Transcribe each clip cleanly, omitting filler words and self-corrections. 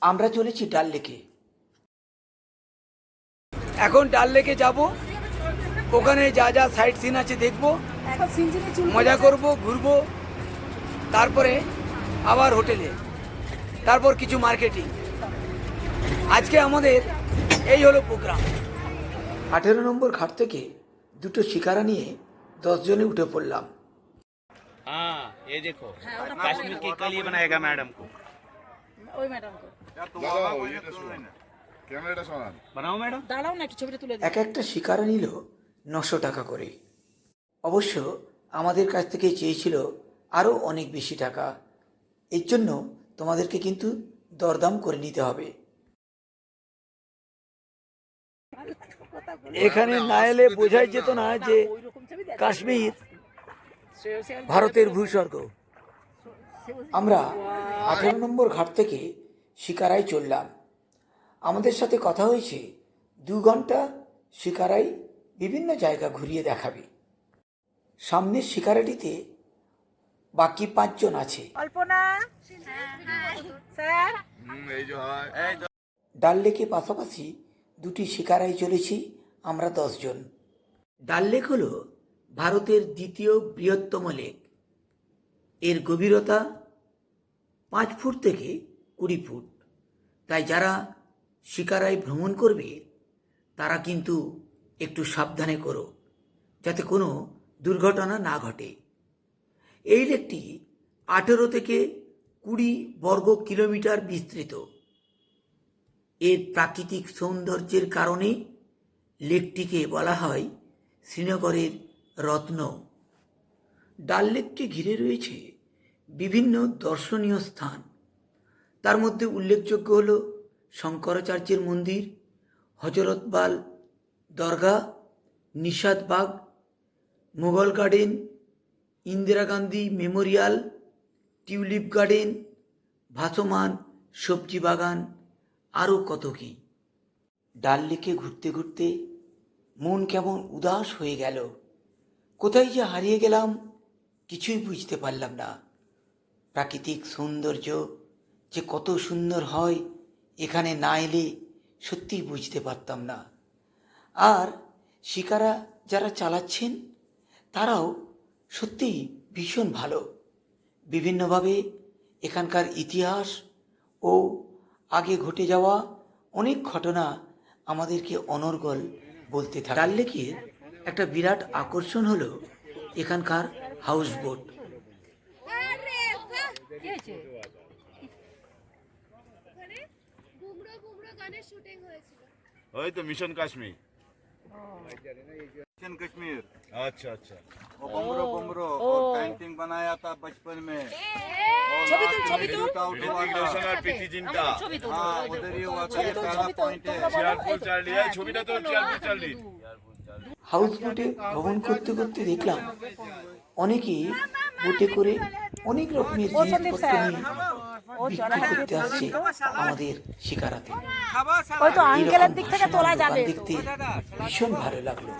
আমরা চলেছি ডাল লেকে। এখন ডাল লেকে যাব, ওখানে যা যা সাইট সিন আছে দেখবো, মজা করব, ঘুরবো, তারপরে আবার হোটেলে, তারপর কিছু মার্কেটিং। আজকে আমাদের এই হলো প্রোগ্রাম। 18 নম্বর ঘাট থেকে দুটো শিকারা নিয়ে 10 জনে উঠে পড়লাম। हाँ ये देखो कश्मीर के कली बनाएगा मैडम को ওই ম্যাডাম কো দাঁড়াও, এটা শোনান, ক্যামেরাটা শোনান। बनाओ मैडम। দাঁড়াও না, একটু ছবিটা তুলে দিই। এক একটা শিকারা নিল 900 টাকা করে। অবশ্য আমাদের কাছ থেকে চেয়েছিল আরও অনেক বেশি টাকা। এর জন্য তোমাদেরকে কিন্তু দরদাম করে নিতে হবে। এখানে না এলে বোঝাই যেত না যে কাশ্মীর ভারতের ভূস্বর্গ। আমরা 18 নম্বর ঘাট থেকে শিকারায় চললাম। আমাদের সাথে কথা হয়েছে 2 ঘন্টা শিকারায় বিভিন্ন জায়গা ঘুরিয়ে দেখাবে। সামনের শিকারাটিতে বাকি 5 জন আছে। কল্পনা স্যার, এই যে হয় ডাল লেকে পাশাপাশি 2টি শিকারায় চলেছি আমরা 10 জন। ডাল লেক হলো ভারতের দ্বিতীয় বৃহত্তম লেক। এর গভীরতা 5 ফুট থেকে 20 ফুট। তাই যারা শিকারায় ভ্রমণ করবে তারা কিন্তু একটু সাবধানে করো, যাতে কোনো দুর্ঘটনা না ঘটে। এই লেকটি 18 থেকে 20 বর্গ কিলোমিটার বিস্তৃত। এর প্রাকৃতিক সৌন্দর্যের কারণে লেকটিকে বলা হয় শ্রীনগরের রত্ন। ডাল লেককে ঘিরে রয়েছে বিভিন্ন দর্শনীয় স্থান। তার মধ্যে উল্লেখযোগ্য হল শঙ্করাচার্যের মন্দির, হজরতবাল দরগা, Nishatbagh, Mughal garden, Indira Gandhi memorial, tulip garden, ভাসমান সবজি বাগান, আরও কত কী। ডাল লেকে ঘুরতে ঘুরতে মন কেমন উদাস হয়ে গেল। কোথায় যে হারিয়ে গেলাম কিছুই বুঝতে পারলাম না। প্রাকৃতিক সৌন্দর্য যে কত সুন্দর হয় এখানে না এলে সত্যিই বুঝতে পারতাম না। আর শিকারা যারা চালাচ্ছেন তারাও সত্যিই ভীষণ ভালো। বিভিন্নভাবে এখানকার ইতিহাস ও আগে ঘটে যাওয়া অনেক ঘটনা আমাদেরকে অনর্গল বলতে থাকে। ডাল লেকের একটা বিরাট আকর্ষণ হলো এখানকার হাউস বোট। ওই তো মিশন কাশ্মীর। मिशन कश्मीर। अच्छा अच्छा वो बमरो बमरो पेंटिंग बनाया था बचपन में। ছবি তুল, ছবি তুল। ऋतिक रोशन और प्रीति जिंटा। ছবি তুল। हाँ उधर ही हुआ था, ये पहला पॉइंट है। চিয়ারফুল চার্লি এই ছবিটা তো চিয়ারফুল চার্লি। হাউস বোটে ভ্রমণ করতে করতে দেখলাম অনেকেই বোটে করে অনেক রকমের জিনিসপত্র নিয়ে বিক্রি করতে আসছে আমাদের শিকারাতে। ওই তো আঙ্কেলের দিক থেকে তোলা দোকান যাবে। দেখতে ভীষণ ভালো লাগলো।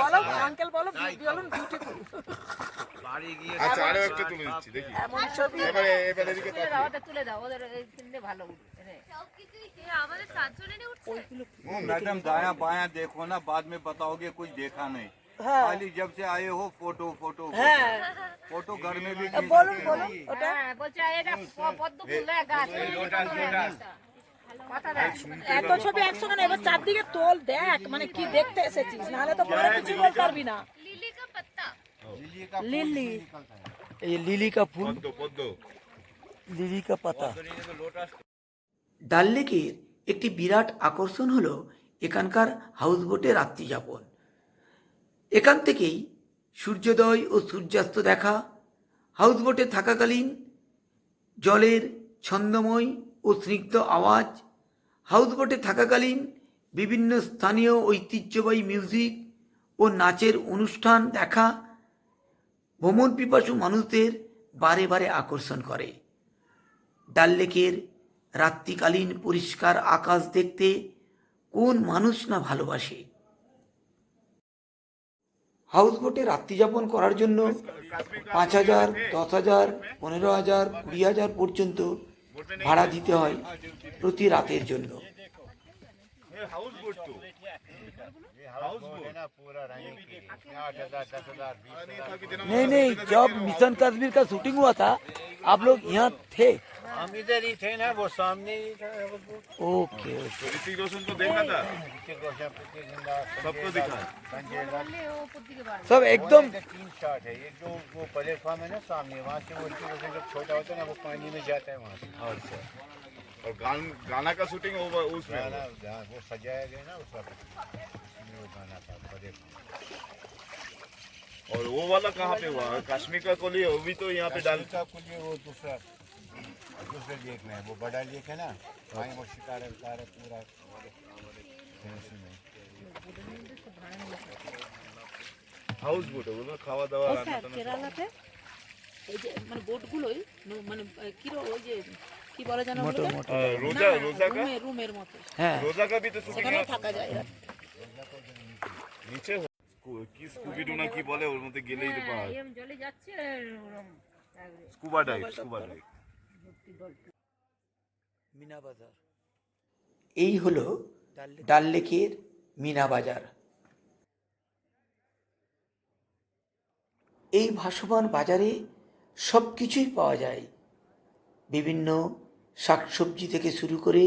বলো আঙ্কেল, বলো বলুন বিউটিফুল। আচ্ছা আরো একটা তুলে দিচ্ছি দেখি। এমন ছবি এবারে এদিকে তাকিয়ে। ওটা তুলে দাও, ওদের তিনটে ভালো উঠবে। আমাদের 4 জনেরই উঠছে। मैडम दाया बाया देखो ना, बाद में बताओगे कुछ देखा नहीं। হ্যাঁ खाली जब से आए हो फोटो फोटो হ্যাঁ फोटो घर में भी বলুন বলুন ওটা। হ্যাঁ, বলছে এটা পদ্ম ফুল গাছ। কথা দেয়। এত ছবি একসঙ্গে না, এবার চারদিকে তোল দেখ, মানে কি দেখতে এসেছিস, নাহলে তো পরে কিছু বলতে পারবি না। লিলি কা पत्ता। লিলি এই লিলি কা ফুল, पद्दो पद्दो। লিলি কা পাতা। ডাল লেকের একটি বিরাট আকর্ষণ হলো এখানকার হাউসবোটে রাত্রিযাপন। এখান থেকেই সূর্যোদয় ও সূর্যাস্ত দেখা। হাউসবোটে থাকাকালীন জলের ছন্দময় ও স্নিগ্ধ আওয়াজ, হাউসবোটে থাকাকালীন বিভিন্ন স্থানীয় ঐতিহ্যবাহী মিউজিক ও নাচের অনুষ্ঠান দেখা ভ্রমণ পিপাসু মানুষদের বারে বারে আকর্ষণ করে। ডাল লেকের রাত্রিকালীন পরিষ্কার আকাশ দেখতে কোন মানুষ না ভালোবাসে। হাউসবোটে রাত্রিযাপন করার জন্য 5,000, 10,000, 15,000, 20,000 পর্যন্ত ভাড়া দিতে হয় প্রতি রাতের জন্য। नहीं नहीं, जब मिशन कश्मीर का शूटिंग हुआ था आप लोग यहाँ थे? हम इधर ही थे ना, वो सामने ही था। Okay okay. ऋतिक रोशन को देखना था, सबको दिखा। संजय दत्त, सब एकदम 3 शॉट है। ये जो वो प्लेटफॉर्म है ना सामने, वहाँ से वो ऋतिक रोशन जब छोटा होता है ना, वो पानी में जाता है वहाँ से। और गाना का शूटिंग उसमें गाना जहाँ वो सजाया गया ना, उसका वो गाना था प्लेटफॉर्म। और वो वाला कहाँ पे हुआ? कश्मीर का कोली वो भी तो यहाँ पे डाल। का कुछ वो दूसरा लेक में है, वो बड़ा लेक है ना, वहीं वो शिकार उतारा पूरा उसी में। हाउस बोट है, बोलो खावा दावा কেরালাতে এই যে মানে বোটগুলোই মানে ওই যে কি বলে জানো मोटो मोटो। रोजा रोजा का রুমের মতো হ্যাঁ रोजा का भी तो शूटिंग সেখানে থাকা যায়। নিচে কি স্কুবি ডু না কি বলে, ওর মধ্যে গেলেই তো পাওয়া যায়। জলে যাচ্ছে স্কুবা ডাইভ। মিনা বাজার, এই হলো ডাল লেকের মিনা বাজার। এই ভাসমান বাজারে সব কিছুই পাওয়া যায়, বিভিন্ন শাকসবজি থেকে শুরু করে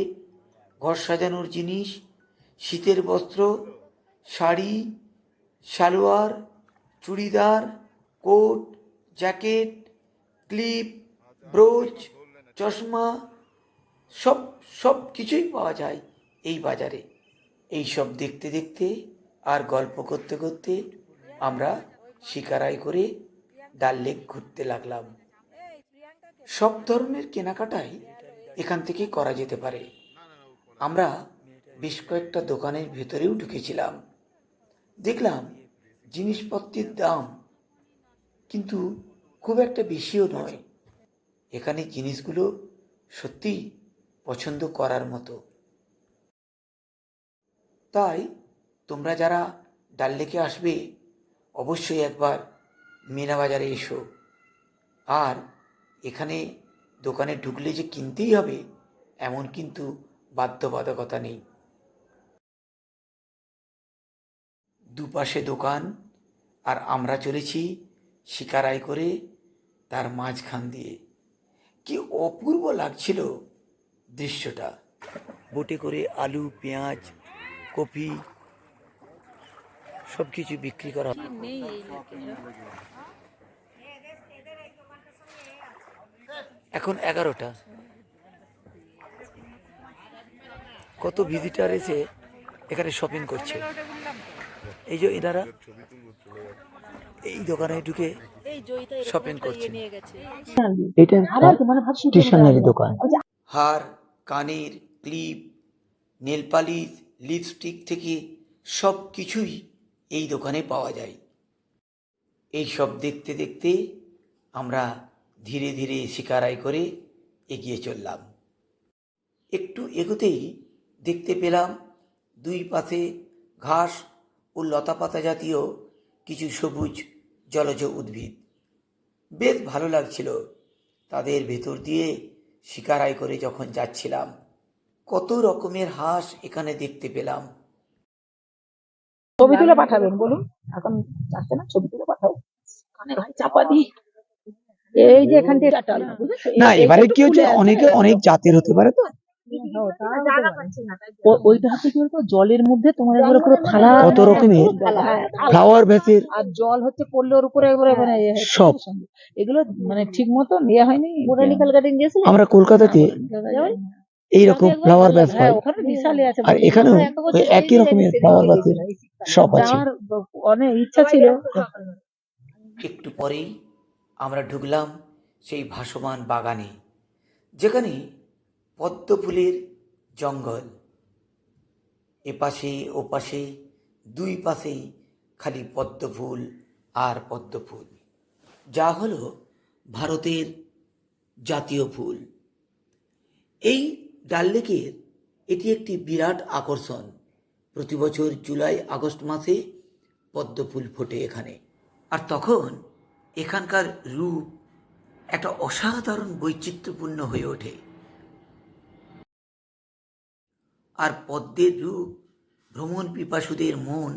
ঘর সাজানোর জিনিস, শীতের বস্ত্র, sari, salwar, churidar, coat, jacket, clip, brooch, চশমা, সব কিছুই পাওয়া যায় এই বাজারে। এই সব দেখতে দেখতে আর গল্প করতে করতে আমরা শিকারাই করে ডাল লেক ঘুরতে লাগলাম। সব ধরনের কেনাকাটাই এখান থেকে করা যেতে পারে। আমরা বেশ কয়েকটা দোকানের ভেতরেও ঢুকেছিলাম, দেখলাম জিনিসপত্রের দাম কিন্তু খুব একটা বেশিও নয়। এখানে জিনিসগুলো সত্যি পছন্দ করার মতো। তাই তোমরা যারা ডাল লেকে আসবে অবশ্যই একবার মিনা বাজারে এসো। আর এখানে দোকানে ঢুকলে যে কিনতেই হবে এমন কিন্তু বাধ্যবাধকতা নেই। দুপাশে দোকান আর আমরা চলেছি শিকারাই করে তার মাঝখান দিয়ে। কি অপূর্ব লাগছিল দৃশ্যটা। বোটে করে আলু, পেঁয়াজ, কপি সব কিছু বিক্রি করা। নেই এই লেকে। এখন 11টা। কত ভিজিটার এসে এখানে শপিং করছে। এই যে এনারা এই দোকানে ঢুকে এই জয়িতা শপিং করছে। নিয়ে গেছে। এটা স্টেশনারি দোকান। হার, কানের ক্লিপ, নেল পালিশ, লিপস্টিক থেকে সব কিছুই এই দোকানে পাওয়া যায়। এই সব দেখতে দেখতে আমরা ধীরে ধীরে শিকারাই করে এগিয়ে চললাম। একটু এগোতেই দেখতে পেলাম দুই পাশে ঘাস ও লতাপাতা জাতীয় কিছু সবুজ জলজ উদ্ভিদ। বেশ ভালো লাগছিল। তাদের ভেতর দিয়ে শিকারাই করে যখন যাচ্ছিলাম কত রকমের হাঁস এখানে দেখতে পেলাম। ছবি তুলে পাঠাবেন বলুন, এখন যাচ্ছে না, ছবি তুলে পাঠাও। কানে ভাই চাপা দি। এই যে এখান থেকে চাটাল না, এবারে কি হচ্ছে অনেকে অনেক জাতের হতে পারে তো। ওইটা হচ্ছে কি বলতো, জলের মধ্যে তোমার এগুলো পুরো থালা, কত রকমের ফ্লাওয়ার ভেসের আর জল হচ্ছে পড়লে ওর উপরে একবারে মানে সব। এগুলো মানে ঠিক মতো নেওয়া হয়নি। বোটানিক্যাল গার্ডেন গেছিল আমরা কলকাতাতে এইরকম ফ্লাওয়ার ভ্যাস পাই, ওখানে বিশাল আছে। আর এখানেও ওই একই রকমের ফ্লাওয়ার ভ্যাসের সব আছে। আমার অনেক ইচ্ছা ছিল। একটু পরেই আমরা ঢুকলাম সেই ভাসমান বাগানে, যেখানে পদ্ম ফুলের জঙ্গল। এপাশে ওপাশে দুই পাশেই খালি পদ্ম ফুল আর পদ্ম ফুল, যা হলো ভারতের জাতীয় ফুল। এই ডাল লেকের এটি একটি বিরাট আকর্ষণ। প্রতি বছর জুলাই আগস্ট মাসে পদ্ম ফুল ফোটে এখানে। আর তখন এখানকার রূপ একটা অসাধারণ বৈচিত্র্যপূর্ণ হয়ে ওঠে। আর পদ্মের রূপ ভ্রমণ পিপাসুদের মন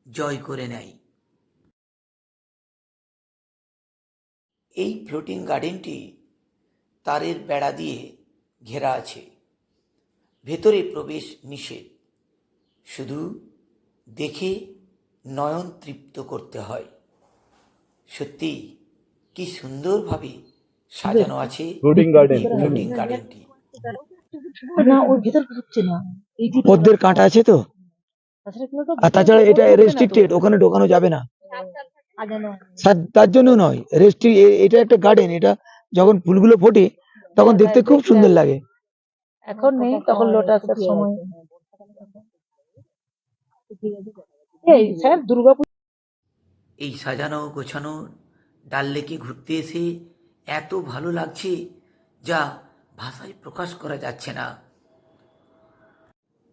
জয় করে নেয়। এই ফ্লোটিং গার্ডেনটি তারের বেড়া দিয়ে ঘেরা আছে। ভেতরে প্রবেশ নিষেধ, শুধু দেখে নয়ন তৃপ্ত করতে হয়। সত্যি কি সুন্দরভাবে সাজানো আছে এই ফ্লোটিং গার্ডেনটি। না ওই ভেতর ঢুকছে না, এইটি পদ্মের কাঁটা আছে তো, তাছাড়া কি বলতো, আর তাছাড়া এটা ঢুকছে না তো। রেস্ট্রিক্টেড, ওখানে ঢোকানো যাবে না। সাজানো হয়। তার জন্য নয়, এটা একটা গার্ডেন। এটা যখন ফুলগুলো ফোটে তখন দেখতে খুব সুন্দর লাগে। এখন নেই, তখন লোটাসের সময়। এই স্যার দুর্গাপুর এই সাজানো গোছানো ডাল লেকে ঘুরতে এসে এত ভালো লাগছে যা ভাষায় প্রকাশ করা যাচ্ছে না।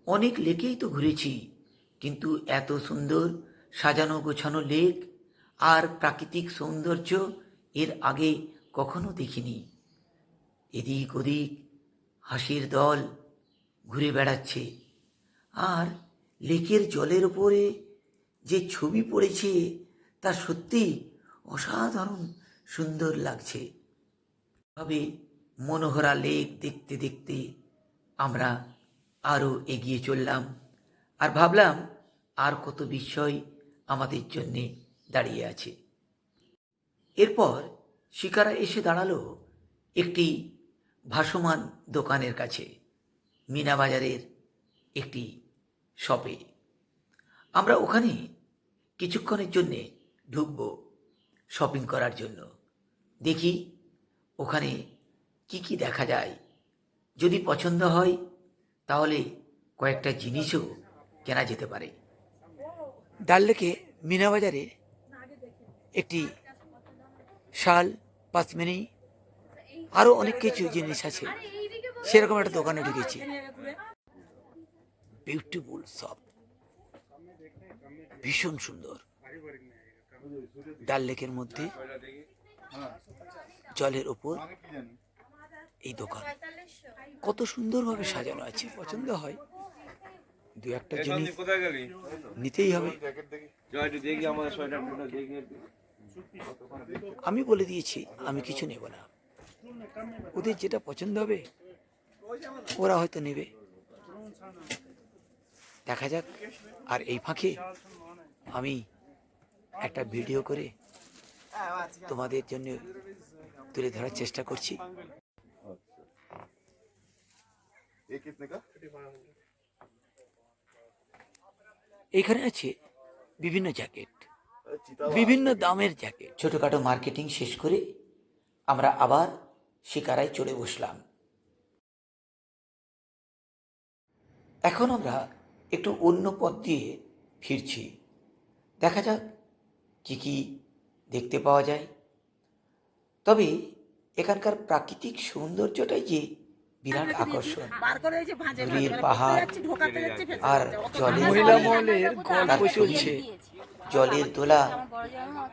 অনেক লেকেই তো ঘুরেছি, কিন্তু এত সুন্দর সাজানো গোছানো লেক আর প্রাকৃতিক সৌন্দর্য এর আগে কখনো দেখিনি। এদিক ওদিক হাসির দল ঘুরে বেড়াচ্ছে, আর লেকের জলের ওপরে যে ছবি পড়েছে তা সত্যি অসাধারণ সুন্দর লাগছে। ভাবে মনোহরা লেক দেখতে দেখতে আমরা আরও এগিয়ে চললাম, আর ভাবলাম আর কত বিস্ময় আমাদের জন্যে দাঁড়িয়ে আছে। এরপর শিকারা এসে দাঁড়ালো একটি ভাসমান দোকানের কাছে, মিনা বাজারের একটি শপে। আমরা ওখানে কিছুক্ষণের জন্যে ঢুকব শপিং করার জন্য। দেখি ওখানে কি কি দেখা যায়। যদি পছন্দ হয় তাহলে কয়েকটা জিনিসও কেনা যেতে পারে। ডাল লেকে মিনা বাজারে একটি শাল, পাশমিনি, আরও অনেক কিছু জিনিস আছে, সেরকম একটা দোকানে ঢুকেছি। বিউটিফুল শপ, ভীষণ সুন্দর। ডাল লেকের মধ্যে জলের ওপর এই দোকান কত সুন্দরভাবে সাজানো আছে। পছন্দ হয় দু একটা জিনিস নিতেই হবে। আমি বলে দিয়েছি আমি কিছু নেব না, ওদের যেটা পছন্দ হবে ওরা হয়তো নেবে, দেখা যাক। আর এই ফাঁকে আমি একটা ভিডিও করে তোমাদের জন্য তুলে ধরার চেষ্টা করছি। এখানে আছে বিভিন্ন জ্যাকেট, বিভিন্ন দামের জ্যাকেট। ছোটখাটো মার্কেটিং শেষ করে আমরা আবার শিকারায় চলে বসলাম। এখন আমরা একটু অন্য পথ দিয়ে ফিরছি, দেখা যাক কি কি দেখতে পাওয়া যায়। তবে এখানকার প্রাকৃতিক সৌন্দর্যটাই যে বিরাট আকর্ষণ। ধুলির পাহাড় আর জলের গল্প চলছে, জলের দোলা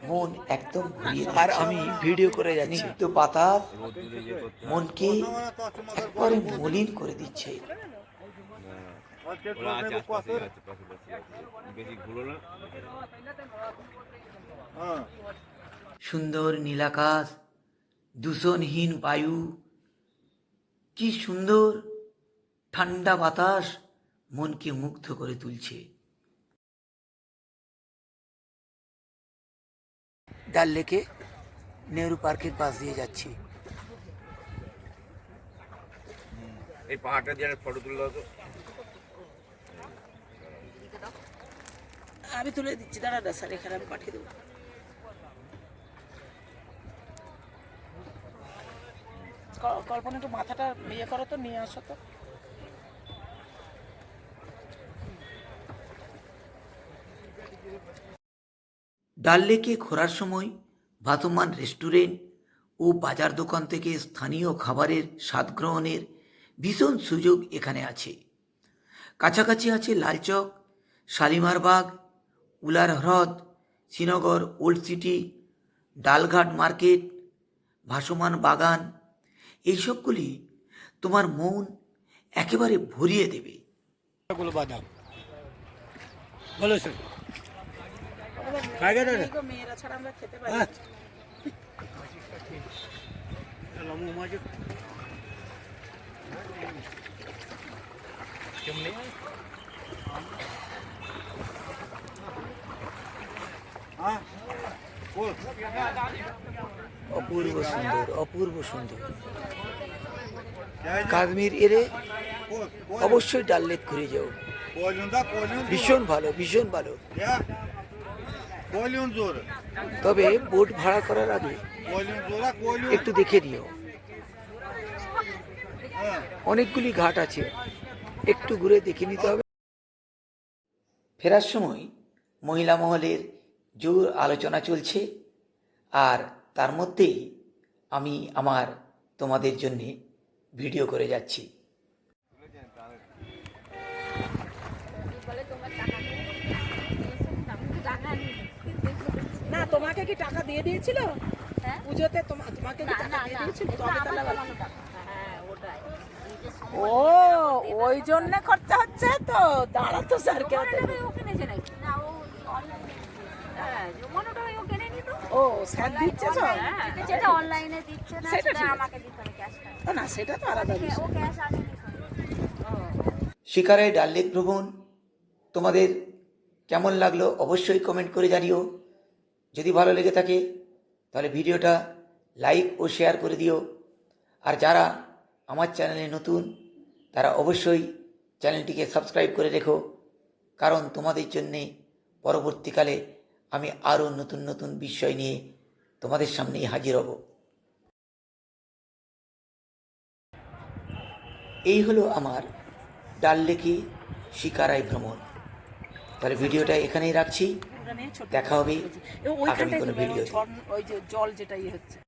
মন একদম ঘুরিয়ে দিচ্ছে। আর আমি ভিডিও করে যাচ্ছি, তো পাতা মনকে একবারে মলিন করে দিচ্ছে। সুন্দর নীলাকাশ, দূষণহীন বায়ু, কি সুন্দর ঠান্ডা বাতাস মনকে মুগ্ধ করে তুলছে। ডাল লেকে নেহরু পার্কের পাশ দিয়ে যাচ্ছি। এই পাহাড়টা দিয়ে ফটো তুললো তো আমি তুলে দিচ্ছি, দাঁড়া না স্যার, এখানে আমি পাঠিয়ে দেবো। কল্পনা একটু মাথাটা ইয়ে করো তো, নিয়ে আসো তো। ডাল লেকে ঘোরার সময় ভাসমান রেস্টুরেন্ট ও বাজার দোকান থেকে স্থানীয় খাবারের স্বাদ গ্রহণের ভীষণ সুযোগ এখানে আছে। কাছাকাছি আছে লালচক, শালিমার বাগ, উলার হ্রদ, শ্রীনগর ওল্ড সিটি, ডালঘাট মার্কেট, ভাসমান বাগান, এইসবগুলি তোমার মন একেবারে ভরিয়ে দেবে। মেয়েরা ছাড়া আমরা খেতে পারি অপূর্ব সুন্দর, অপূর্ব সুন্দর। কাশ্মীর এলে অবশ্যই ডাল লেক ঘুরে যাও, ভীষণ ভালো, ভীষণ ভালো। তবে বোট ভাড়া করার আগে একটু দেখে নিও, অনেকগুলি ঘাট আছে, একটু ঘুরে দেখে নিতে হবে। ফেরার সময় মহিলা মহলের জোর আলোচনা চলছে, আর তার মধ্যেই আমি তোমাদের জন্যে ভিডিও করে যাচ্ছি। না তোমাকে কি টাকা দিয়ে দিয়েছিল পুজোতে? তোমাকে কি টাকা দিয়ে দিয়েছিল? তবে তাহলে ভালো। ও ওই জন্য খরচা হচ্ছে তো, দাঁড়া তো স্যার কে ও স্যার দিচ্ছে তো, যেটা অনলাইনে দিচ্ছে না সেটা সেটা আমাকে দিতে হবে ক্যাশ না সেটা তো আলাদা বিষয়। ও ক্যাশ আনেনি। শিকারায় ডাল লেক ভ্রমণ তোমাদের কেমন লাগলো অবশ্যই কমেন্ট করে জানিও। যদি ভালো লেগে থাকে তাহলে ভিডিওটা লাইক ও শেয়ার করে দিও। আর যারা আমার চ্যানেলে নতুন তারা অবশ্যই চ্যানেলটিকে সাবস্ক্রাইব করে রেখো, কারণ তোমাদের জন্যে পরবর্তীকালে আমি আরও নতুন নতুন বিষয় নিয়ে তোমাদের সামনেই হাজির হব। এই হলো আমার ডাল লেকে শিকারায় ভ্রমণ। তাহলে ভিডিওটা এখানেই রাখছি, দেখা হবে আগামী কোনো ভিডিওতে। ওই যে জল যেটা ইয়ে হচ্ছে